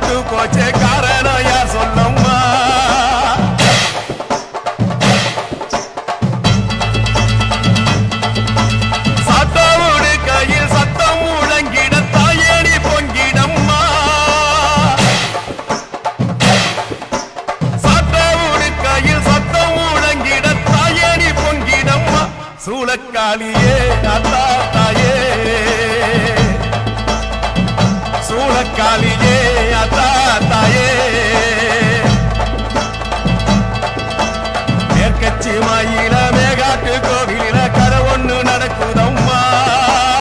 கெட்டு போச்சே காரணம் யார் சொல்லம்மா சட்டோடு கையில் சத்தம் முழங்கிட தாயேடி பொங்கிடம்மா சட்டோடு கையில் சத்தம் முழங்கிட தாயேடி பொங்கிடம்மா சூளக்காளியே அத்தா தாயே சூளக்காளியே